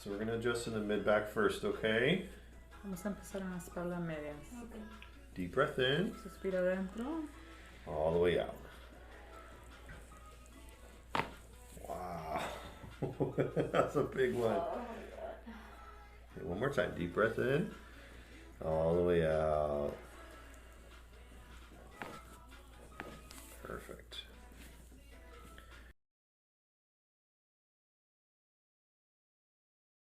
So we're gonna adjust in the mid back first, okay? Vamos a empezar en las espaldas medias. Okay. Deep breath in, Suspira adentro. all the way out. Wow, that's a big one. Oh my god. Okay, one more time, deep breath in, all the way out.